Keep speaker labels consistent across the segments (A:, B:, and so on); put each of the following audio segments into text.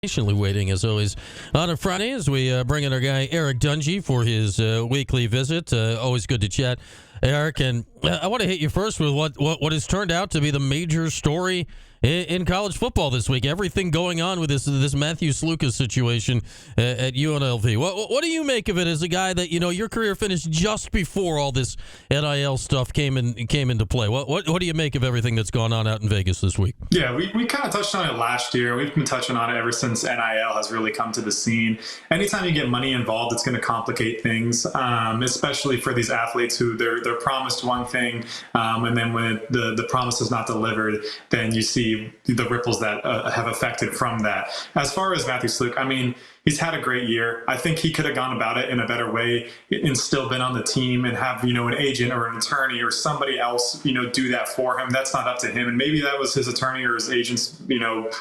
A: Patiently waiting, as always, on a Friday as we bring in our guy Eric Dungey for his weekly visit. Always good to chat, Eric. And I want to hit you first with what has turned out to be the major story in college football this week. Everything going on with this Matthew Sluka situation at UNLV. What do you make of it as a guy that, you know, your career finished just before all this NIL stuff came into play? What do you make of everything that's gone on out in Vegas this week?
B: Yeah, we kind of touched on it last year. We've been touching on it ever since NIL has really come to the scene. Anytime you get money involved, it's going to complicate things, especially for these athletes who they're promised one thing, and then when the promise is not delivered, then you see the ripples that have affected from that. As far as Matthew Sluka, I mean, he's had a great year. I think he could have gone about it in a better way and still been on the team and have, you know, an agent or an attorney or somebody else, you know, do that for him. That's not up to him. And maybe that was his attorney or his agent's, you know,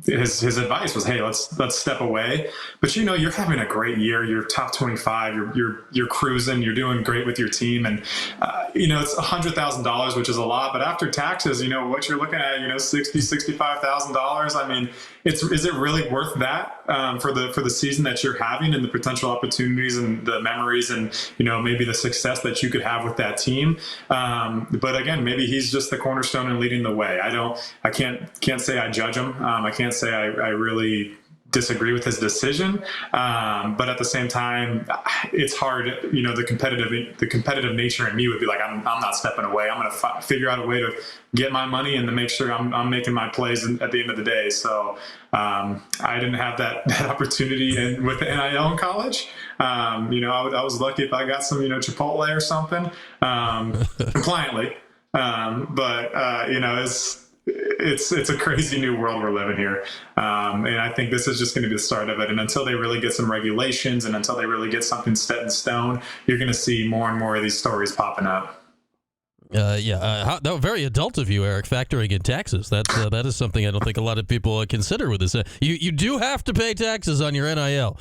B: his advice was, hey, let's step away. But, you know, you're having a great year. You're top 25. You're cruising. You're doing great with your team. And, you know, it's $100,000, which is a lot. But after taxes, you know, what you're looking at, you know, $65,000. I mean, is it really worth that for the season that you're having and the potential opportunities and the memories and, you know, maybe the success that you could have with that team? But again, maybe he's just the cornerstone and leading the way. I can't say I judge him. I can't say I really disagree with his decision, but at the same time, it's hard. You know, the competitive nature in me would be like, I'm not stepping away. I'm going to figure out a way to get my money and to make sure I'm making my plays at the end of the day. So I didn't have that opportunity with the NIL in college. You know, I was lucky if I got some, you know, Chipotle or something compliantly. But you know, it's a crazy new world we're living here. And I think this is just going to be the start of it. And until they really get some regulations and until they really get something set in stone, you're going to see more and more of these stories popping up.
A: That was very adult of you, Eric, factoring in taxes. That is something I don't think a lot of people consider with this. You do have to pay taxes on your NIL,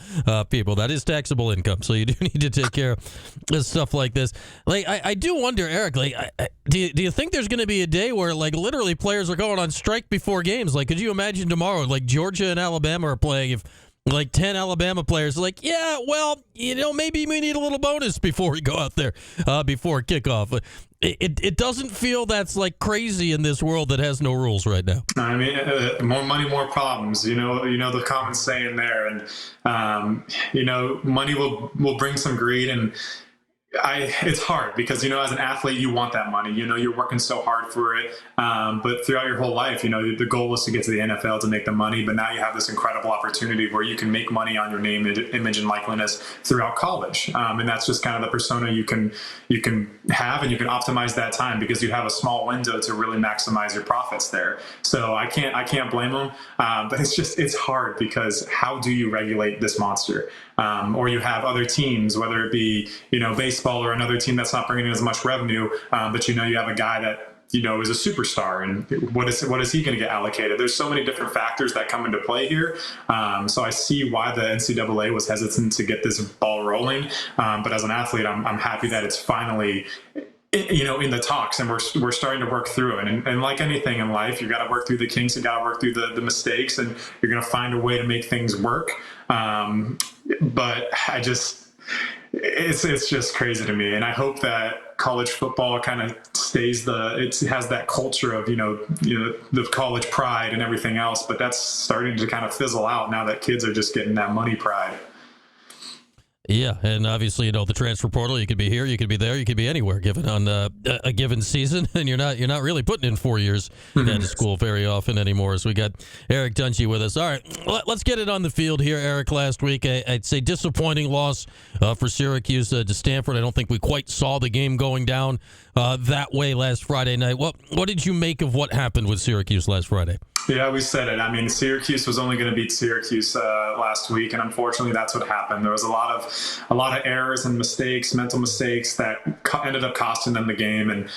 A: people. That is taxable income, so you do need to take care of stuff like this. Like, I do wonder, Eric, like, do you think there's going to be a day where, like, literally players are going on strike before games? Like, could you imagine tomorrow, like, Georgia and Alabama are playing, if like 10 Alabama players are like, yeah, well, you know, maybe we need a little bonus before we go out there before kickoff. It doesn't feel that's like crazy in this world that has no rules right now.
B: I mean, more money, more problems. You know the common saying there, and you know, money will bring some greed, and it's hard because, you know, as an athlete, you want that money. You know, you're working so hard for it. But throughout your whole life, you know, the goal was to get to the NFL to make the money. But now you have this incredible opportunity where you can make money on your name, image, and likeness throughout college. And that's just kind of the persona you can have, and you can optimize that time because you have a small window to really maximize your profits there. So I can't blame them. But it's hard because how do you regulate this monster? Or you have other teams, whether it be, you know, baseball or another team that's not bringing in as much revenue, but, you know, you have a guy that, you know, is a superstar, and what is he going to get allocated? There's so many different factors that come into play here. So I see why the NCAA was hesitant to get this ball rolling. But as an athlete, I'm happy that it's finally, you know, in the talks, and we're starting to work through it. And like anything in life, you got to work through the kinks, you got to work through the mistakes, and you're going to find a way to make things work. But it's just crazy to me. And I hope that college football kind of it has that culture of, you know, the college pride and everything else, but that's starting to kind of fizzle out now that kids are just getting that money pride.
A: Yeah, and obviously, you know, the transfer portal, you could be here, you could be there, you could be anywhere given on a given season, and you're not really putting in 4 years into school very often anymore. So we got Eric Dungey with us. All right, let's get it on the field here, Eric. Last week, I'd say disappointing loss for Syracuse to Stanford. I don't think we quite saw the game going down that way last Friday night. What did you make of what happened with Syracuse last Friday?
B: Yeah, we said it. I mean, Syracuse was only going to beat Syracuse last week, and unfortunately, that's what happened. There was a lot of errors and mistakes, mental mistakes that ended up costing them the game. And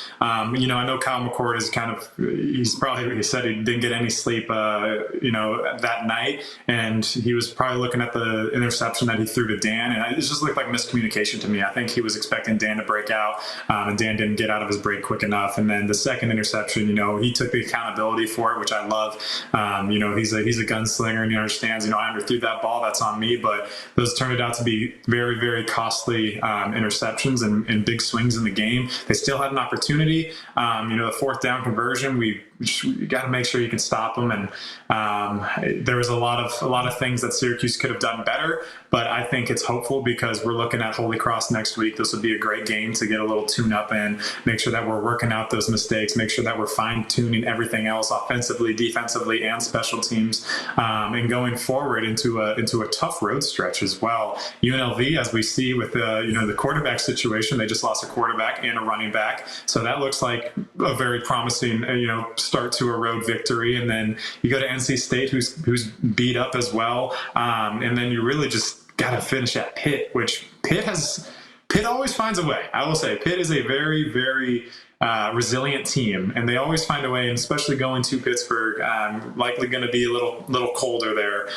B: you know, I know Kyle McCord is he said he didn't get any sleep, you know, that night, and he was probably looking at the interception that he threw to Dan, and it just looked like miscommunication to me. I think he was expecting Dan to break out, and Dan didn't get out of his break quick enough. And then the second interception, you know, he took the accountability for it, which I love. He's a gunslinger and he understands, I underthrew that ball, that's on me. But those turned out to be very, very costly interceptions and big swings in the game. They still had an opportunity. The fourth down conversion, you got to make sure you can stop them. And there was a lot of things that Syracuse could have done better, but I think it's hopeful because we're looking at Holy Cross next week. This would be a great game to get a little tune up in, make sure that we're working out those mistakes, make sure that we're fine tuning everything else offensively, defensively, and special teams, and going forward into a tough road stretch as well. UNLV, as we see with the quarterback situation, they just lost a quarterback and a running back, so that looks like a very promising start to a road victory. And then you go to NC State, who's beat up as well, and then you really just got to finish at Pitt, which Pitt always finds a way. I will say Pitt is a very, very resilient team, and they always find a way, and especially going to Pittsburgh, likely going to be a little colder there.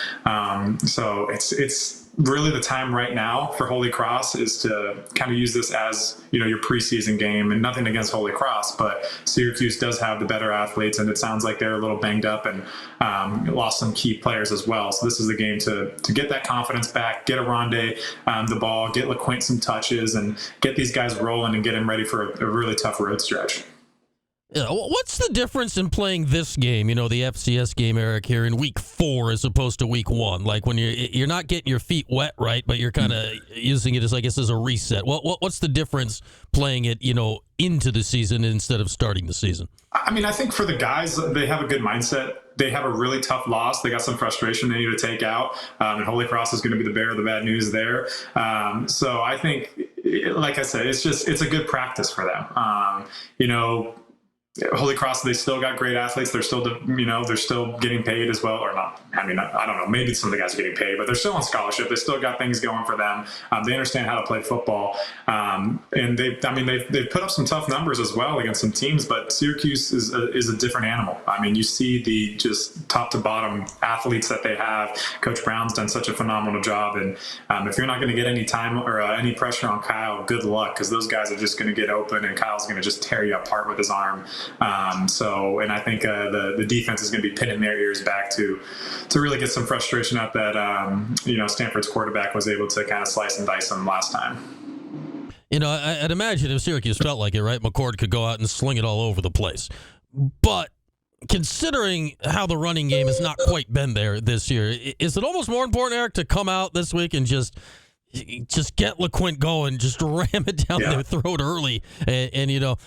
B: So it's really the time right now for Holy Cross is to kind of use this as your preseason game, and nothing against Holy Cross, but Syracuse does have the better athletes, and it sounds like they're a little banged up and lost some key players as well. So this is the game to get that confidence back, get Aronde the ball, get LeQuint some touches, and get these guys rolling and get them ready for a really tough road stretch.
A: What's the difference in playing this game, the FCS game, Eric, here in week 4 as opposed to week 1? Like when you're not getting your feet wet, right? But you're kind of using it as, I guess, as a reset. What's the difference playing it, into the season instead of starting the season?
B: I mean, I think for the guys, they have a good mindset. They have a really tough loss. They got some frustration they need to take out. And Holy Cross is going to be the bearer of the bad news there. So I think, like I said, it's a good practice for them. Holy Cross, they still got great athletes. They're still, they're still getting paid as well, or not. I mean, I don't know. Maybe some of the guys are getting paid, but they're still on scholarship. They still got things going for them. They understand how to play football, and they've put up some tough numbers as well against some teams. But Syracuse is a different animal. I mean, you see the just top to bottom athletes that they have. Coach Brown's done such a phenomenal job, and if you're not going to get any time or any pressure on Kyle, good luck, because those guys are just going to get open, and Kyle's going to just tear you apart with his arm. And I think the defense is going to be pinning their ears back to really get some frustration out that Stanford's quarterback was able to kind of slice and dice them last time.
A: I'd imagine if Syracuse felt like it, right, McCord could go out and sling it all over the place. But considering how the running game has not quite been there this year, is it almost more important, Eric, to come out this week and just get LeQuint going, just ram it down their throat early, and all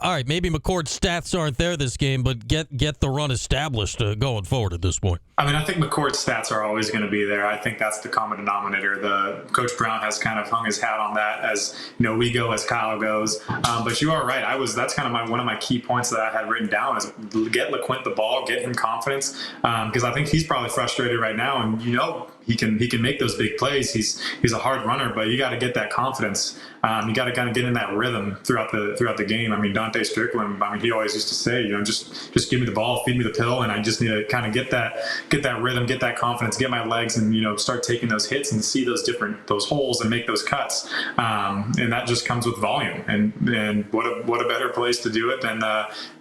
A: right, maybe McCord's stats aren't there this game, but get the run established going forward at this point?
B: I mean, I think McCord's stats are always going to be there. I think that's the common denominator. The Coach Brown has kind of hung his hat on that as, we go as Kyle goes. But you are right. That's kind of one of my key points that I had written down is get LeQuint the ball, get him confidence, because I think he's probably frustrated right now, and he can make those big plays. He's a hard runner, but you got to get that confidence. You got to kind of get in that rhythm throughout the game. I mean, Dante Strickland, he always used to say, just give me the ball, feed me the pill, and I just need to kind of get that rhythm, get that confidence, get my legs, and start taking those hits and see those holes and make those cuts. And that just comes with volume. And what a better place to do it than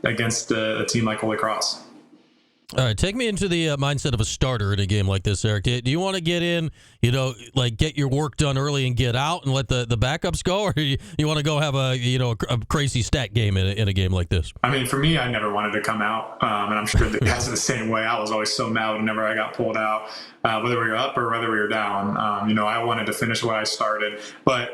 B: against a team like Holy Cross.
A: All right, take me into the mindset of a starter in a game like this, Eric. Do you want to get in, get your work done early and get out and let the backups go, or you want to go have a crazy stat game in a game like this?
B: I mean, for me, I never wanted to come out, and I'm sure the guys are the same way. I was always so mad whenever I got pulled out, whether we were up or whether we were down. I wanted to finish what I started, but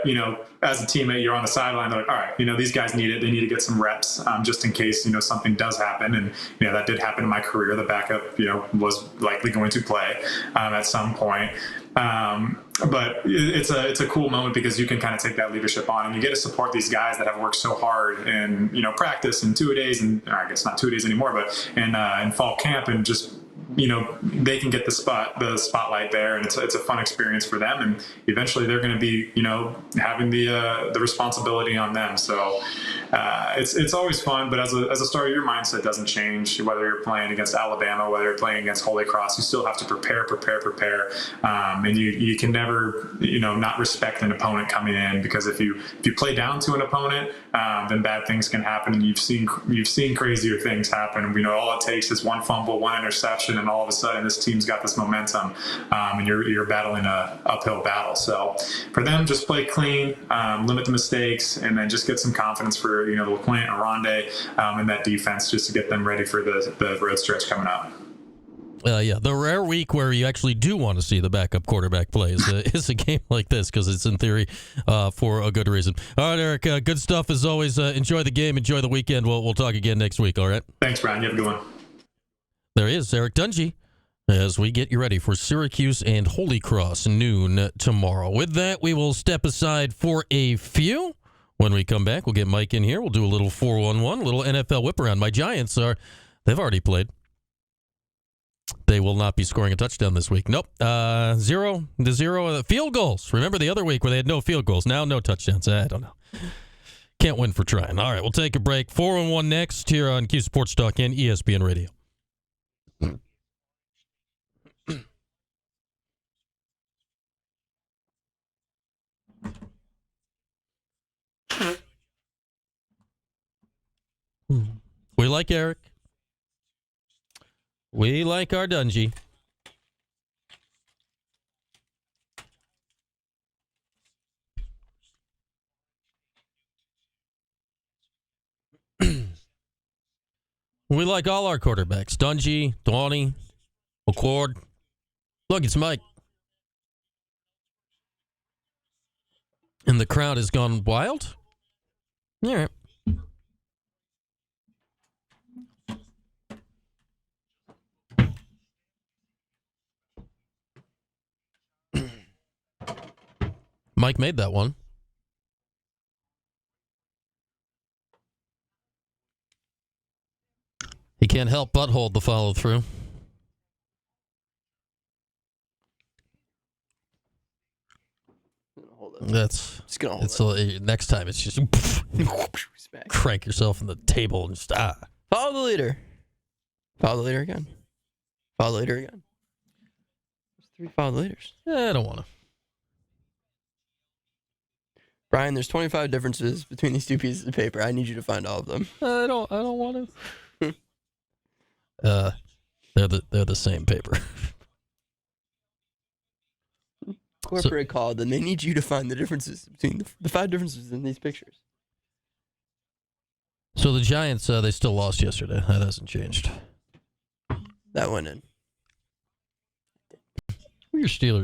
B: as a teammate, you're on the sideline. They're like, all right, these guys need it. They need to get some reps, just in case something does happen, and that did happen in my career. The backup, was likely going to play at some point. But it's a cool moment because you can kind of take that leadership on, and you get to support these guys that have worked so hard in practice and 2 days, and or I guess not 2 days anymore, but in fall camp, and just they can get the spotlight there, and it's a fun experience for them. And eventually, they're going to be, having the responsibility on them. So it's always fun. But as a starter, your mindset doesn't change. Whether you're playing against Alabama, whether you're playing against Holy Cross, you still have to prepare. And you can never, not respect an opponent coming in, because if you play down to an opponent, then bad things can happen. And you've seen crazier things happen. All it takes is one fumble, one interception, and all of a sudden this team's got this momentum, and you're battling a uphill battle. So for them, just play clean, limit the mistakes, and then just get some confidence for the LeQuint and Rondé in that defense, just to get them ready for the road stretch coming up.
A: The rare week where you actually do want to see the backup quarterback play is a game like this, because it's in theory for a good reason. All right, Eric, good stuff as always. Enjoy the game. Enjoy the weekend. We'll talk again next week, all right?
B: Thanks, Brian. You have a good one.
A: There he is, Eric Dungey, as we get you ready for Syracuse and Holy Cross noon tomorrow. With that, we will step aside for a few. When we come back, we'll get Mike in here. We'll do a little 4-1-1, a little NFL whip around. My Giants they've already played. They will not be scoring a touchdown this week. Nope. 0-0 field goals. Remember the other week where they had no field goals? Now no touchdowns. I don't know. Can't win for trying. All right, we'll take a break. 4-1 next here on Q Sports Talk and ESPN Radio. We like Eric. We like our Dungey. We like all our quarterbacks. Dungey, Dwaney, McCord. Look, it's Mike. And the crowd has gone wild? All right. Mike made that one. He can't help but hold the follow through. That's just gonna hold it. Next time it's just crank yourself in the table and just
C: follow the leader. Follow the leader again. Follow the leader again. There's 3 follow the leaders.
A: I don't want to.
C: Brian, there's 25 differences between these 2 pieces of paper. I need you to find all of them.
A: I don't want to. They're the same paper.
C: Corporate call, then they need you to find the differences between the 5 differences in these pictures.
A: So the Giants, they still lost yesterday. That hasn't changed.
C: That went in.
A: Who are your Steelers?